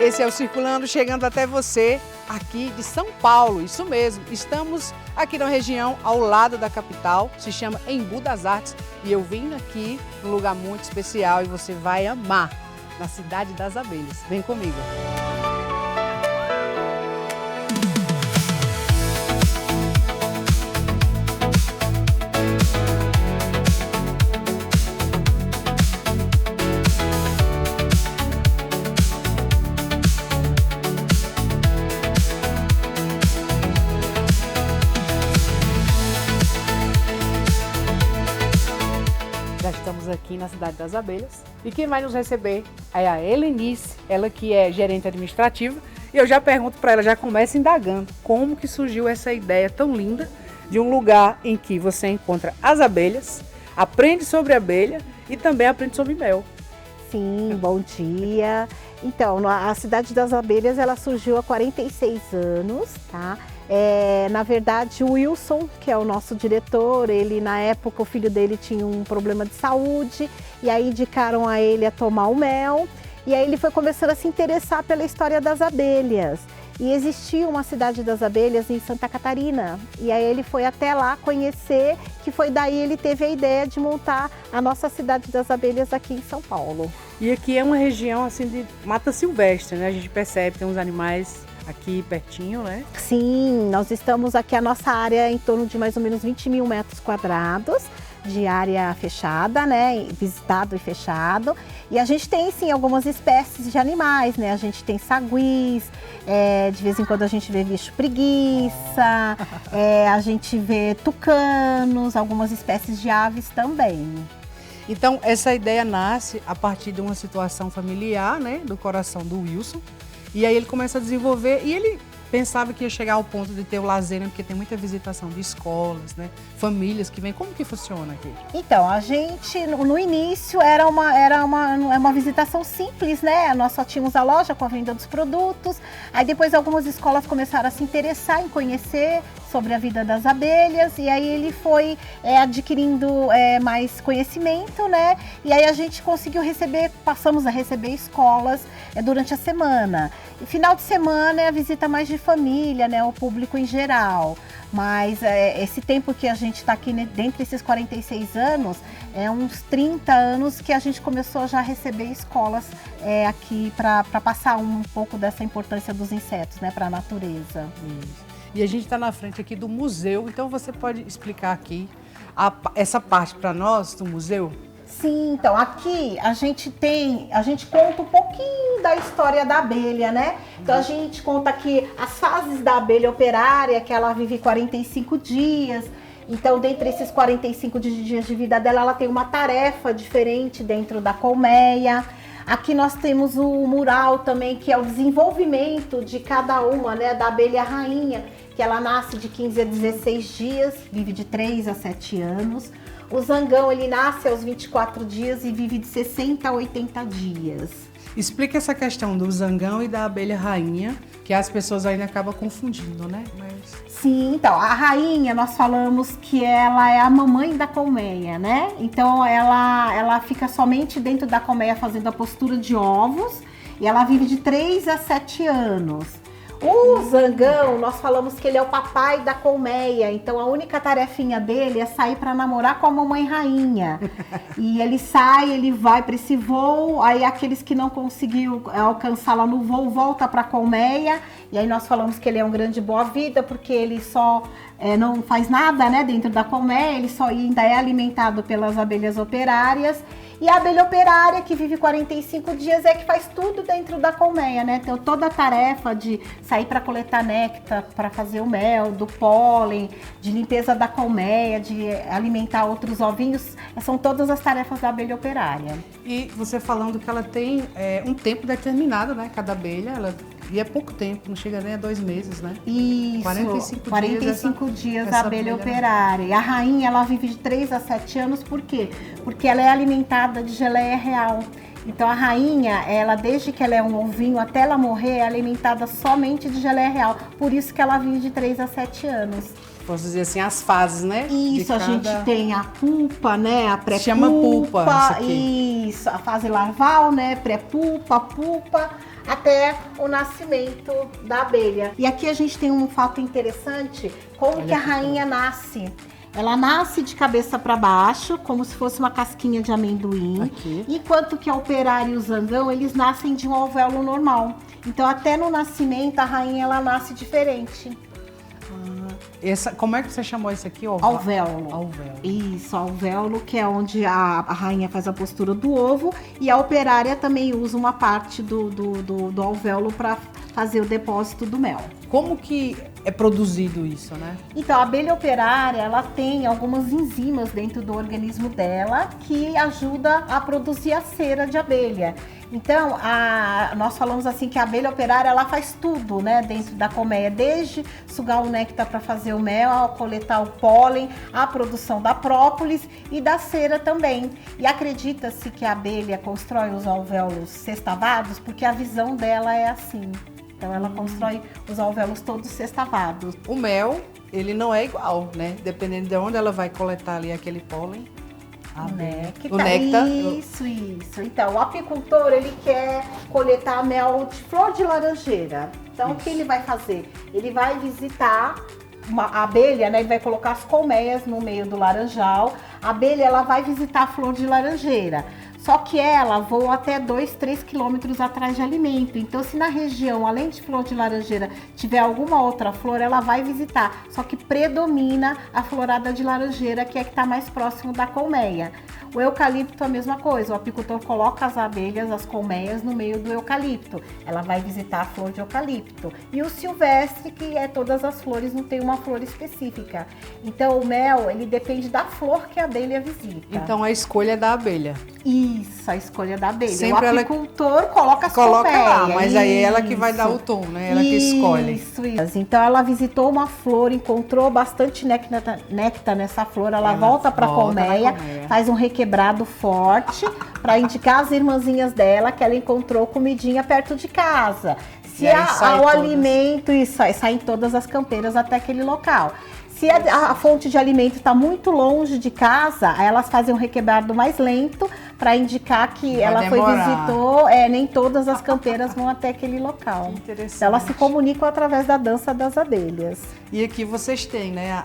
Esse é o Circulando, chegando até você aqui de São Paulo, isso mesmo. Estamos aqui na região ao lado da capital, se chama Embu das Artes. E eu vim aqui num lugar muito especial e você vai amar, na Cidade das Abelhas. Vem comigo. Já estamos aqui na Cidade das Abelhas e quem vai nos receber é a Helenice, ela que é gerente administrativa. E eu já pergunto para ela, já começa indagando, como que surgiu essa ideia tão linda de um lugar em que você encontra as abelhas, aprende sobre abelha e também aprende sobre mel. Sim, bom dia. Então, a Cidade das Abelhas, ela surgiu há 46 anos, tá? Na verdade, o Wilson, que é o nosso diretor, ele na época o filho dele tinha um problema de saúde e aí indicaram a ele a tomar o mel e aí ele foi começando a se interessar pela história das abelhas. E existia uma Cidade das Abelhas em Santa Catarina e aí ele foi até lá conhecer, que foi daí ele teve a ideia de montar a nossa Cidade das Abelhas aqui em São Paulo. E aqui é uma região assim de mata silvestre, né? A gente percebe, tem uns animais aqui pertinho, né? Sim, nós estamos aqui, a nossa área é em torno de mais ou menos 20 mil metros quadrados de área fechada, né? Visitado e fechado. E a gente tem, sim, algumas espécies de animais, né? A gente tem saguis, de vez em quando a gente vê bicho preguiça, a gente vê tucanos, algumas espécies de aves também. Então, essa ideia nasce a partir de uma situação familiar, né? Do coração do Wilson. E aí ele começa a desenvolver e ele pensava que ia chegar ao ponto de ter o lazer, né? Porque tem muita visitação de escolas, né? Famílias que vêm. Como que funciona aqui? Então, a gente, no início, era uma visitação simples, né? Nós só tínhamos a loja com a venda dos produtos. Aí depois algumas escolas começaram a se interessar em conhecer sobre a vida das abelhas. E aí ele foi adquirindo mais conhecimento, né? E aí a gente conseguiu passamos a receber escolas durante a semana. E final de semana é a visita mais de família, né? O público em geral. Mas esse tempo que a gente está aqui, né, dentre esses 46 anos, uns 30 anos que a gente começou já a receber escolas aqui para passar um pouco dessa importância dos insetos, né, para a natureza. Isso. E a gente está na frente aqui do museu, então você pode explicar aqui essa parte para nós do museu? Sim, então aqui a gente conta um pouquinho da história da abelha, né? Então a gente conta aqui as fases da abelha operária, que ela vive 45 dias. Então, dentre esses 45 dias de vida dela, ela tem uma tarefa diferente dentro da colmeia. Aqui nós temos o mural também, que é o desenvolvimento de cada uma, né, da abelha rainha, que ela nasce de 15 a 16 dias, vive de 3 a 7 anos. O zangão, ele nasce aos 24 dias e vive de 60 a 80 dias. Explica essa questão do zangão e da abelha rainha, que as pessoas ainda acabam confundindo, né? Sim, então, a rainha, nós falamos que ela é a mamãe da colmeia, né? Então, ela fica somente dentro da colmeia fazendo a postura de ovos e ela vive de 3 a 7 anos. O zangão, nós falamos que ele é o papai da colmeia, então a única tarefinha dele é sair para namorar com a mamãe rainha. E ele sai, ele vai para esse voo, aí aqueles que não conseguiu alcançá-la no voo, volta para a colmeia. E aí nós falamos que ele é um grande boa-vida, porque ele só não faz nada, né, dentro da colmeia, ele só ainda é alimentado pelas abelhas operárias. E a abelha operária, que vive 45 dias, é que faz tudo dentro da colmeia, né? Então, toda a tarefa de sair para coletar néctar, para fazer o mel, do pólen, de limpeza da colmeia, de alimentar outros ovinhos, são todas as tarefas da abelha operária. E você falando que ela tem um tempo determinado, né? Cada abelha, e é pouco tempo, não chega nem a 2 meses, né? Isso, 45 dias a abelha operária. E a rainha, ela vive de 3 a 7 anos, por quê? Porque ela é alimentada de geleia real. Então a rainha, ela desde que ela é um ovinho até ela morrer, é alimentada somente de geleia real. Por isso que ela vive de 3 a 7 anos. Posso dizer assim, as fases, né? Isso, a gente tem a pupa, né? A pré-pupa. Chama pupa, isso aqui. Isso, a fase larval, né? Pré-pupa, pupa, até o nascimento da abelha. E aqui a gente tem um fato interessante, como que a rainha nasce. Ela nasce de cabeça para baixo, como se fosse uma casquinha de amendoim. Aqui. Enquanto que a operária e o zangão, eles nascem de um alvéolo normal. Então, até no nascimento, a rainha, ela nasce diferente. Como é que você chamou isso aqui? Alvéolo. Alvéolo. Isso, alvéolo, que é onde a rainha faz a postura do ovo. E a operária também usa uma parte do alvéolo para fazer o depósito do mel. Como que é produzido isso, né? Então, a abelha operária, ela tem algumas enzimas dentro do organismo dela que ajuda a produzir a cera de abelha. Então, nós falamos assim que a abelha operária, ela faz tudo, né, dentro da colmeia, desde sugar o néctar para fazer o mel, coletar o pólen, a produção da própolis e da cera também. E acredita-se que a abelha constrói os alvéolos sextavados porque a visão dela é assim. Então, ela constrói os alvéolos todos sextavados. O mel, ele não é igual, né? Dependendo de onde ela vai coletar ali aquele pólen. O néctar. O néctar. Isso. Então, o apicultor, ele quer coletar mel de flor de laranjeira. Então, o que ele vai fazer? Ele vai visitar a abelha, né? Ele vai colocar as colmeias no meio do laranjal. A abelha, ela vai visitar a flor de laranjeira. Só que ela voa até 2, 3 quilômetros atrás de alimento. Então, se na região, além de flor de laranjeira, tiver alguma outra flor, ela vai visitar. Só que predomina a florada de laranjeira, que é que está mais próximo da colmeia. O eucalipto é a mesma coisa. O apicultor coloca as abelhas, as colmeias, no meio do eucalipto. Ela vai visitar a flor de eucalipto. E o silvestre, que é todas as flores, não tem uma flor específica. Então, o mel, ele depende da flor que a abelha visita. Então, a escolha é da abelha. Isso, a escolha da abelha. Sempre o apicultor coloca as colmeias. Lá, mas aí é ela que vai dar o tom, né? Ela que escolhe. Isso. Então ela visitou uma flor, encontrou bastante néctar nessa flor, ela volta para a colmeia, faz um requebrado forte para indicar às irmãzinhas dela que ela encontrou comidinha perto de casa. Se o alimento, isso aí, saem todas as campeiras até aquele local. Se a fonte de alimento está muito longe de casa, elas fazem um requebrado mais lento para indicar que ela visitou. Nem todas as campeiras vão até aquele local. Interessante. Então, elas se comunicam através da dança das abelhas. E aqui vocês têm, né,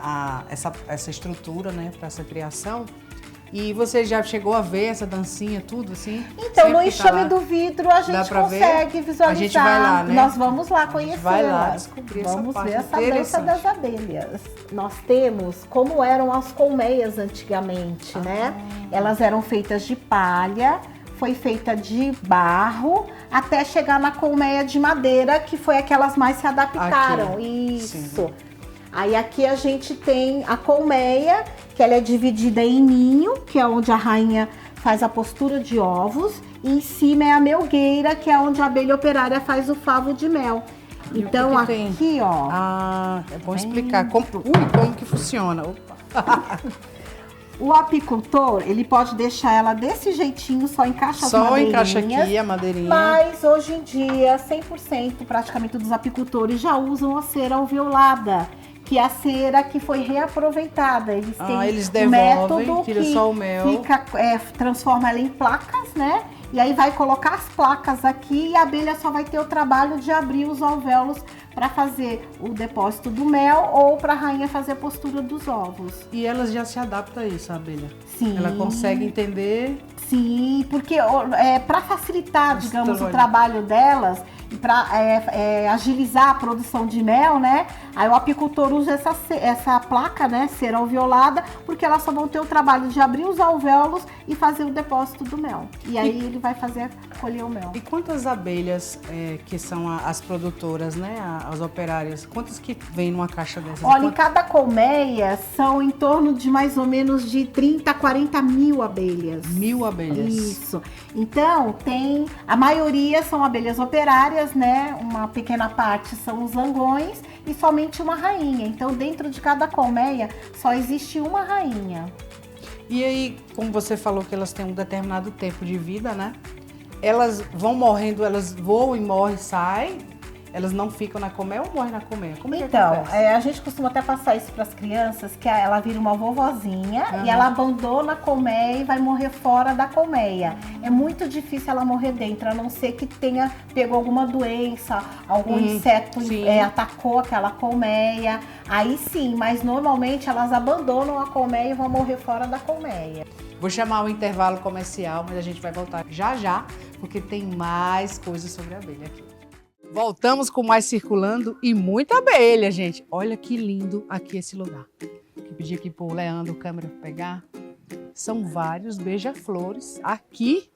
essa estrutura, né, para essa criação. E você já chegou a ver essa dancinha, tudo assim? Então, no enxame do vidro, a gente consegue visualizar. A gente vai lá, né? Nós vamos lá conhecer. Vai lá descobrir vamos essa parte. Vamos ver essa dança das abelhas. Nós temos como eram as colmeias antigamente, né? Elas eram feitas de palha, foi feita de barro, até chegar na colmeia de madeira, que foi a que elas mais se adaptaram. Aqui. Isso. Sim. Aí aqui a gente tem a colmeia, que ela é dividida em ninho, que é onde a rainha faz a postura de ovos, e em cima é a melgueira, que é onde a abelha operária faz o favo de mel. Então aqui, ó. É bom explicar como que funciona. Opa. O apicultor, ele pode deixar ela desse jeitinho, só encaixa as madeirinhas. Só encaixa aqui a madeirinha. Mas hoje em dia, 100% praticamente dos apicultores já usam a cera alveolada, que é a cera que foi reaproveitada. Eles têm eles um método tira que só o mel. transforma ela em placas, né? E aí vai colocar as placas aqui e a abelha só vai ter o trabalho de abrir os alvéolos para fazer o depósito do mel ou para a rainha fazer a postura dos ovos. E elas já se adaptam a isso, a abelha? Sim. Ela consegue entender? Sim, porque para facilitar, digamos, o trabalho delas e para agilizar a produção de mel, né? Aí o apicultor usa essa placa, né, cera alveolada, porque elas só vão ter o trabalho de abrir os alvéolos e fazer o depósito do mel. E aí ele vai colher o mel. E quantas abelhas que são as produtoras, né, as operárias, quantas que vem numa caixa dessas? Olha, em cada colmeia são em torno de mais ou menos de 30 a 40 mil abelhas. 1000 abelhas. Isso. Então, a maioria são abelhas operárias, né? Uma pequena parte são os zangões e somente uma rainha. Então, dentro de cada colmeia só existe uma rainha. E aí, como você falou que elas têm um determinado tempo de vida, né? elas vão morrendo, elas voam e morrem, saem? Elas não ficam na colmeia ou morrem na colmeia? Como é que acontece? A gente costuma até passar isso para as crianças, que ela vira uma vovozinha e ela abandona a colmeia e vai morrer fora da colmeia. É muito difícil ela morrer dentro, a não ser que tenha pegou alguma doença, algum inseto atacou aquela colmeia. Aí sim, mas normalmente elas abandonam a colmeia e vão morrer fora da colmeia. Vou chamar o intervalo comercial, mas a gente vai voltar já já, porque tem mais coisas sobre a abelha aqui. Voltamos com mais circulando e muita abelha, gente. Olha que lindo aqui esse lugar. Eu pedi aqui pro Leandro, câmera, pegar. São vários beija-flores aqui.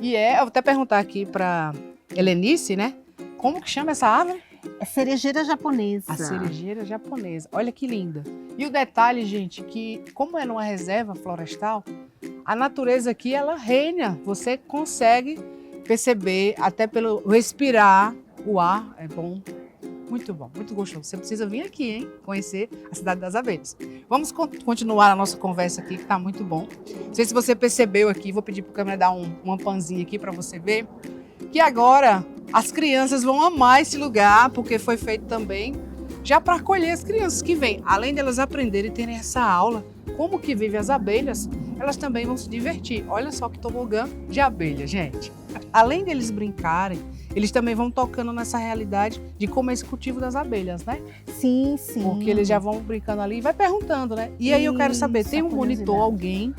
E eu vou até perguntar aqui pra Helenice, né? Como que chama essa árvore? É cerejeira japonesa. A cerejeira japonesa. Olha que linda. E o detalhe, gente, que como é numa reserva florestal, a natureza aqui, ela reina. Você consegue perceber, até pelo respirar, o ar é bom. Muito bom, muito gostoso. Você precisa vir aqui, hein? Conhecer a Cidade das Abelhas. Vamos continuar a nossa conversa aqui, que tá muito bom. Não sei se você percebeu aqui, vou pedir para a câmera dar uma panzinha aqui para você ver, que agora as crianças vão amar esse lugar, porque foi feito também já para acolher as crianças que vêm. Além delas aprenderem e terem essa aula, como que vivem as abelhas, elas também vão se divertir. Olha só que tobogã de abelha, gente. Além deles brincarem, eles também vão tocando nessa realidade de como é esse cultivo das abelhas, né? Sim, sim. Porque eles já vão brincando ali e vai perguntando, né? E aí eu quero saber, tem um monitor, alguém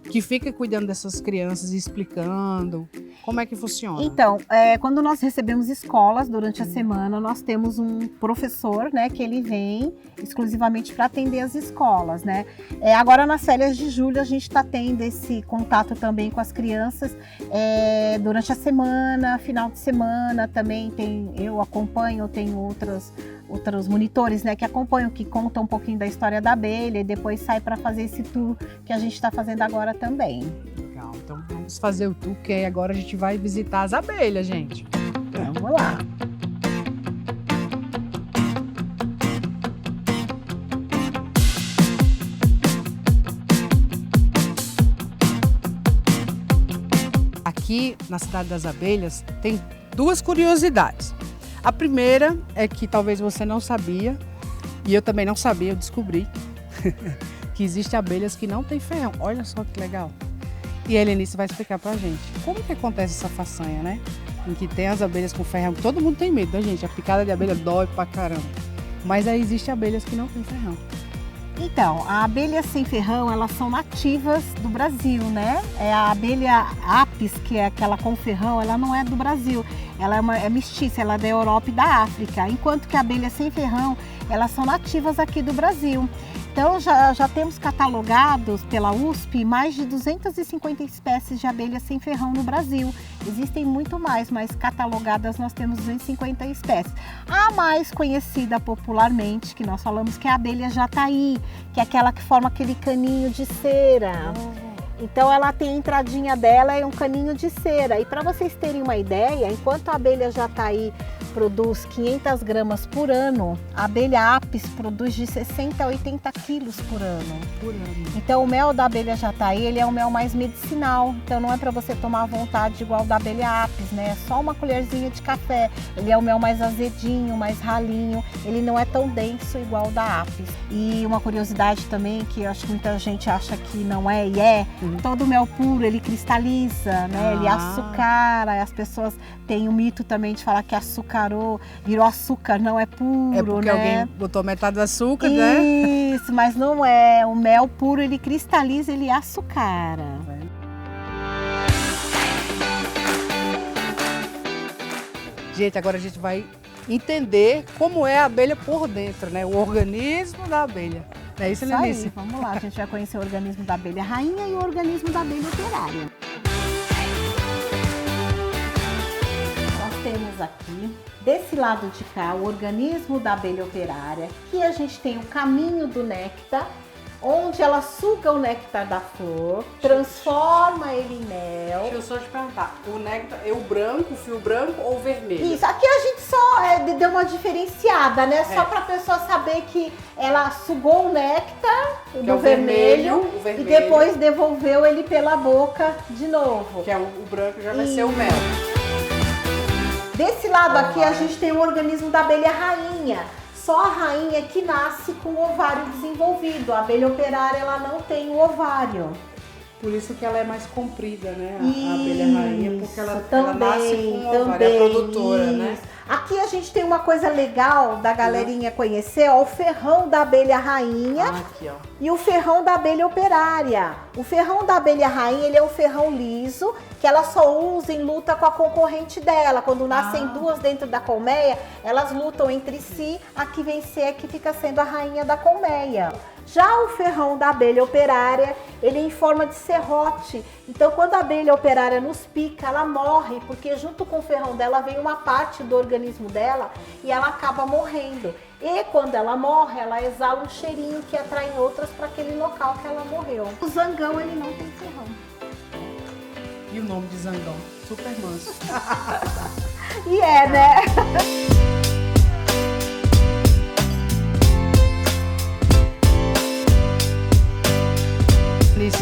que fica cuidando dessas crianças e explicando como é que funciona? Então, quando nós recebemos escolas durante a semana, nós temos um professor, né, que ele vem exclusivamente para atender as escolas, né? Agora nas férias de julho a gente está tendo esse contato também com as crianças durante a semana, final de semana também eu acompanho, eu tenho outros monitores, né, que acompanham, que contam um pouquinho da história da abelha e depois sai para fazer esse tour que a gente está fazendo agora também. Legal, então vamos fazer o tour, que aí agora a gente vai visitar as abelhas, gente. Vamos lá. Aqui na Cidade das Abelhas tem duas curiosidades. A primeira é que talvez você não sabia, e eu também não sabia, eu descobri que existem abelhas que não têm ferrão. Olha só que legal. E a Helenice vai explicar pra gente como que acontece essa façanha, né? Em que tem as abelhas com ferrão. Todo mundo tem medo, né, gente? A picada de abelha dói pra caramba. Mas aí existem abelhas que não têm ferrão. Então, a abelha sem ferrão, elas são nativas do Brasil, né? A abelha apis, que é aquela com ferrão, ela não é do Brasil. Ela é mestiça, ela é da Europa e da África. Enquanto que a abelha sem ferrão, elas são nativas aqui do Brasil. Então, já temos catalogados pela USP mais de 250 espécies de abelhas sem ferrão no Brasil. Existem muito mais, mas catalogadas nós temos 250 espécies. A mais conhecida popularmente, que nós falamos, que é a abelha jataí, que é aquela que forma aquele caninho de cera. Então ela tem a entradinha dela, é um caninho de cera. E para vocês terem uma ideia, enquanto a abelha jataí produz 500 gramas por ano, a abelha apis produz de 60 a 80 quilos por ano. Então o mel da abelha jataí, ele é um mel mais medicinal. Então não é para você tomar à vontade igual o da abelha apis, né? É só uma colherzinha de café. Ele é um mel mais azedinho, mais ralinho. Ele não é tão denso igual o da apis. E uma curiosidade também, que eu acho que muita gente acha que não é e é, todo mel puro, ele cristaliza, né? Ele açucara. As pessoas têm o mito também de falar que açucarou, virou açúcar, não é puro, é porque né? Alguém botou metade do açúcar, né? Isso, mas não é. O mel puro, ele cristaliza, ele açucara. Gente, agora a gente vai entender como é a abelha por dentro, né? O organismo da abelha. É isso, Helenice? Vamos lá, a gente vai conhecer o organismo da abelha rainha e o organismo da abelha operária. Nós temos aqui, desse lado de cá, o organismo da abelha operária, que a gente tem o caminho do néctar, onde ela suga o néctar da flor, transforma ele em mel. Deixa eu só te perguntar, o néctar é o branco, o fio branco ou o vermelho? Isso, aqui a gente só deu uma diferenciada, né? Só pra pessoa saber que ela sugou o néctar do é o vermelho, e depois devolveu ele pela boca de novo. Que é o branco já vai ser o mel. Desse lado aqui a gente tem o organismo da abelha rainha. Só a rainha que nasce com o ovário desenvolvido. A abelha operária, ela não tem o ovário. Por isso que ela é mais comprida, né? A abelha rainha, porque ela nasce com o ovário, também, é a produtora, né? Aqui a gente tem uma coisa legal da galerinha conhecer, ó, o ferrão da abelha rainha aqui, ó. E o ferrão da abelha operária. O ferrão da abelha rainha, ele é um ferrão liso, que ela só usa em luta com a concorrente dela. Quando nascem duas dentro da colmeia, elas lutam entre si, a que vencer é que fica sendo a rainha da colmeia. Já o ferrão da abelha operária, ele é em forma de serrote. Então, quando a abelha operária nos pica, ela morre, porque junto com o ferrão dela vem uma parte do organismo dela e ela acaba morrendo. E quando ela morre, ela exala um cheirinho que atrai outras para aquele local que ela morreu. O zangão, ele não tem ferrão. E o nome de zangão? Super manso. E né?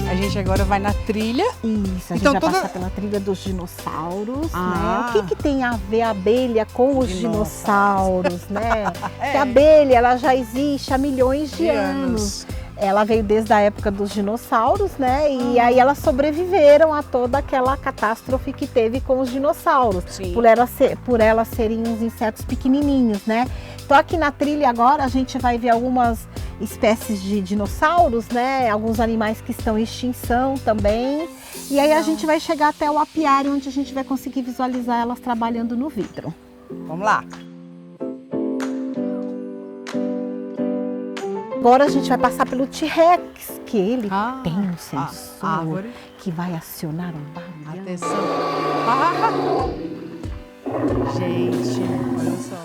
A gente agora vai na trilha. Isso, a gente vai passar pela trilha dos dinossauros, né? O que tem a ver a abelha com os dinossauros, né? Porque a abelha, ela já existe há milhões de anos. Ela veio desde a época dos dinossauros, né? E aí elas sobreviveram a toda aquela catástrofe que teve com os dinossauros. Por elas serem uns insetos pequenininhos, né? Então aqui na trilha agora a gente vai ver algumas espécies de dinossauros, né? Alguns animais que estão em extinção também. E aí a gente vai chegar até o apiário, onde a gente vai conseguir visualizar elas trabalhando no vidro. Vamos lá. Agora a gente vai passar pelo T-Rex, que ele tem um sensor que vai acionar um barulhão. Atenção. Gente, olha só.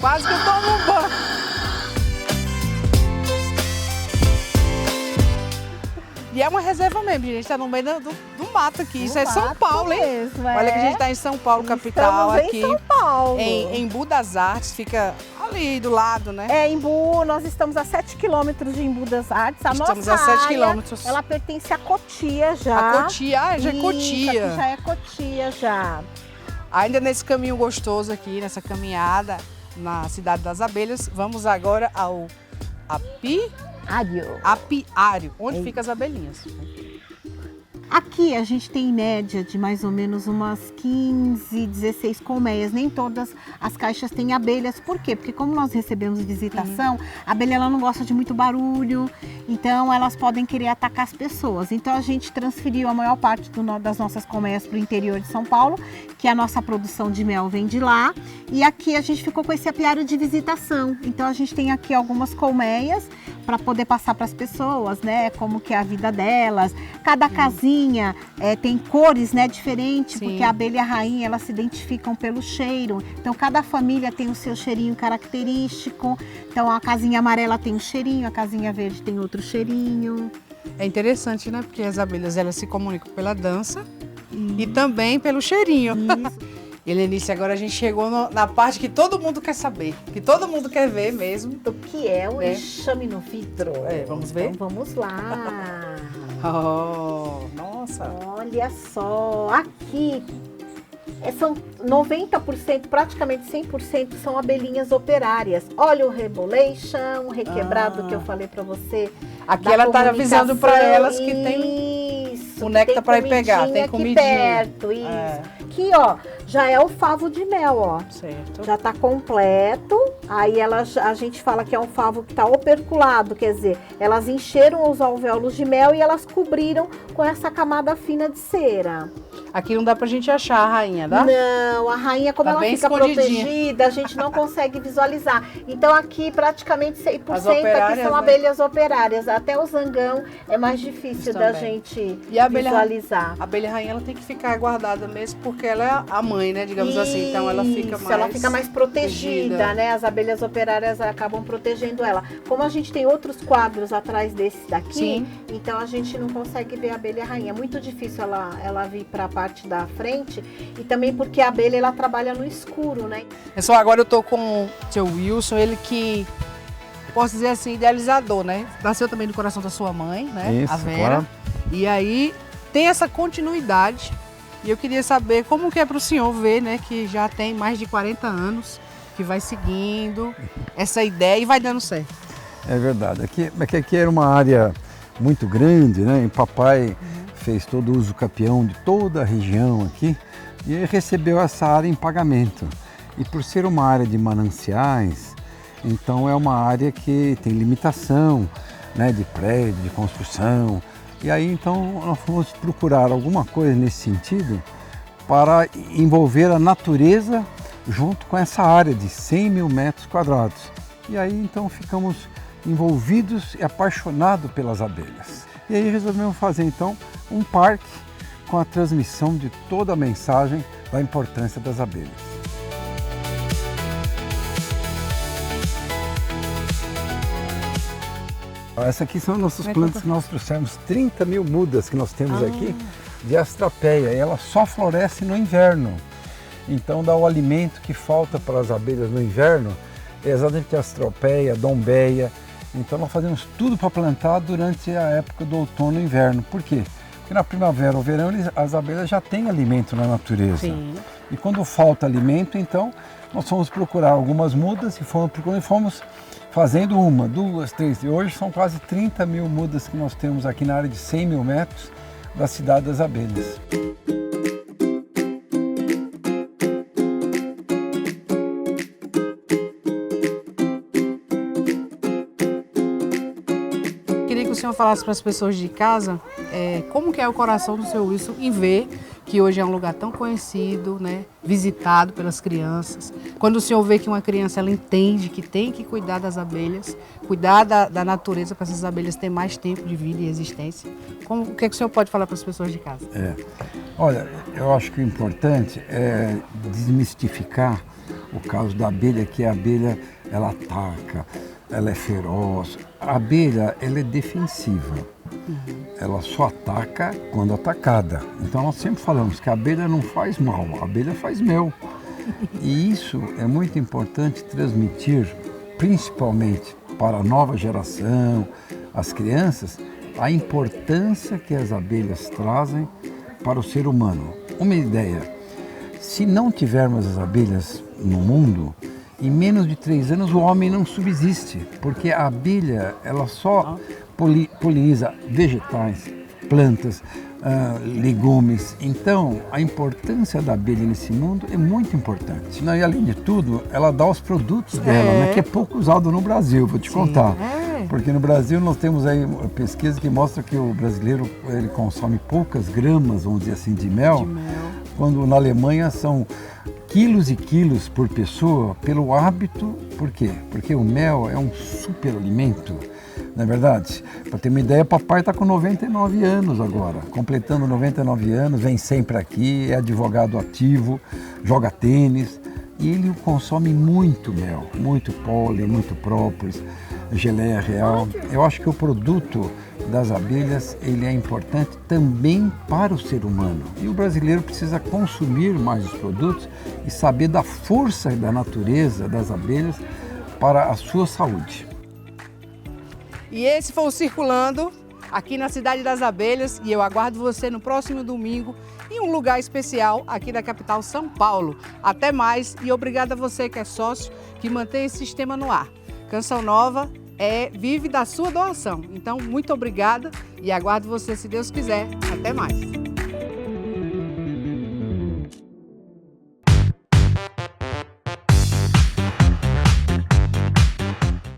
Quase que eu tomo um banho. E é uma reserva mesmo, gente. Tá no meio do mato aqui. Isso é São Paulo, hein? Mesmo, Olha que a gente tá em São Paulo, capital. Estamos aqui. Em São Paulo. Em Embu das Artes, fica ali do lado, né? Embu, nós estamos a 7 quilômetros de Embu das Artes. Estamos a 7 quilômetros. Ela pertence a Cotia já. A Cotia, já é Cotia. Já é Cotia já. Ainda nesse caminho gostoso aqui, nessa caminhada na Cidade das Abelhas, vamos agora ao apiário, onde ficam as abelhinhas. Aqui a gente tem em média de mais ou menos umas 15, 16 colmeias. Nem todas as caixas têm abelhas. Por quê? Porque como nós recebemos visitação, a abelha ela não gosta de muito barulho, então elas podem querer atacar as pessoas. Então a gente transferiu a maior parte das nossas colmeias para o interior de São Paulo, que a nossa produção de mel vem de lá. E aqui a gente ficou com esse apiário de visitação. Então a gente tem aqui algumas colmeias para poder passar para as pessoas, né? Como que é a vida delas. Cada casinha tem cores, né, diferentes, porque a abelha rainha, elas se identificam pelo cheiro. Então, cada família tem o seu cheirinho característico. Então, a casinha amarela tem um cheirinho, a casinha verde tem outro cheirinho. É interessante, né? Porque as abelhas, elas se comunicam pela dança e também pelo cheirinho. Isso. E, Lenice, agora a gente chegou na parte que todo mundo quer saber, que todo mundo quer ver mesmo. O que é o enxame no vidro? Vamos ver? Então, vamos lá. Nossa! Olha só, aqui são 90%, praticamente 100% são abelhinhas operárias. Olha o rebolation, o requebrado que eu falei pra você. Aqui ela tá avisando pra elas que tem o néctar pra ir pegar, tem comidinha. Aqui perto, isso. Aqui, ó, já é o favo de mel, ó. Certo. Já tá completo. Aí a gente fala que é um favo que tá operculado, quer dizer, elas encheram os alvéolos de mel e elas cobriram com essa camada fina de cera. Aqui não dá pra gente achar a rainha, dá? Não, a rainha, como Tá ela bem fica escondidinha. protegida, a gente não consegue visualizar. Então aqui praticamente 100% As aqui operárias, são né? abelhas operárias. Até o zangão é mais difícil Isso da também. gente E a abelha, visualizar. a abelha rainha ela tem que ficar guardada mesmo, porque ela é a mãe, né? Digamos assim. Então ela fica Isso, mais. ela fica mais protegida, né? As abelhas operárias acabam protegendo ela. Como a gente tem outros quadros atrás desse daqui, Sim. então a gente não consegue ver a abelha rainha. É muito difícil ela vir para a parte da frente, e também porque a abelha ela trabalha no escuro, né? Pessoal, agora eu tô com o seu Wilson, ele que, posso dizer assim, idealizador, né? Nasceu também do coração da sua mãe, né? Isso, a Vera. claro. E aí tem essa continuidade. E eu queria saber como que é para o senhor ver, né? Que já tem mais de 40 anos, que vai seguindo essa ideia e vai dando certo. É verdade. Aqui era uma área muito grande, né? E papai fez todo o uso capião de toda a região aqui e recebeu essa área em pagamento. E por ser uma área de mananciais, então é uma área que tem limitação, né? De prédio, de construção. E aí então nós fomos procurar alguma coisa nesse sentido para envolver a natureza junto com essa área de 100 mil metros quadrados. E aí então ficamos envolvidos e apaixonados pelas abelhas. E aí resolvemos fazer então um parque com a transmissão de toda a mensagem da importância das abelhas. Essa aqui são nossas plantas que nós trouxemos, 30 mil mudas que nós temos aqui de astrapeia, e ela só floresce no inverno. Então dá o alimento que falta para as abelhas no inverno, é exatamente a astrapeia, dombeia. Então nós fazemos tudo para plantar durante a época do outono e inverno. Por quê? Porque na primavera ou verão as abelhas já têm alimento na natureza. Sim. E quando falta alimento, então nós fomos procurar algumas mudas e fomos fazendo uma, duas, três. E hoje são quase 30 mil mudas que nós temos aqui na área de 100 mil metros da cidade das abelhas. Queria que o senhor falasse para as pessoas de casa como que é o coração do seu Wilson em ver que hoje é um lugar tão conhecido, né, visitado pelas crianças. Quando o senhor vê que uma criança ela entende que tem que cuidar das abelhas, cuidar da natureza para essas abelhas terem mais tempo de vida e existência, o que é que o senhor pode falar para as pessoas de casa? Olha, eu acho que o importante é desmistificar o caso da abelha, que a abelha ela ataca, ela é feroz. A abelha ela é defensiva. Ela só ataca quando atacada. Então nós sempre falamos que a abelha não faz mal, a abelha faz mel. E isso é muito importante transmitir, principalmente para a nova geração, as crianças, a importância que as abelhas trazem para o ser humano. Uma ideia, se não tivermos as abelhas no mundo, em menos de 3 anos o homem não subsiste, porque a abelha ela só poliniza vegetais, plantas, legumes. Então, a importância da abelha nesse mundo é muito importante. E além de tudo, ela dá os produtos dela, né, que é pouco usado no Brasil, vou te contar. Porque no Brasil nós temos aí uma pesquisa que mostra que o brasileiro ele consome poucas gramas, vamos dizer assim, de mel, quando na Alemanha são quilos e quilos por pessoa pelo hábito. Por quê? Porque o mel é um super alimento. Não é verdade? Para ter uma ideia, papai está com 99 anos agora, completando 99 anos, vem sempre aqui, é advogado ativo, joga tênis e ele consome muito mel, muito pólen, muito própolis, geleia real. Eu acho que o produto das abelhas ele é importante também para o ser humano e o brasileiro precisa consumir mais os produtos e saber da força da natureza das abelhas para a sua saúde. E esse foi o Circulando, aqui na Cidade das Abelhas, e eu aguardo você no próximo domingo em um lugar especial aqui da capital São Paulo. Até mais e obrigada a você que é sócio, que mantém esse sistema no ar. Canção Nova vive da sua doação. Então, muito obrigada e aguardo você, se Deus quiser. Até mais.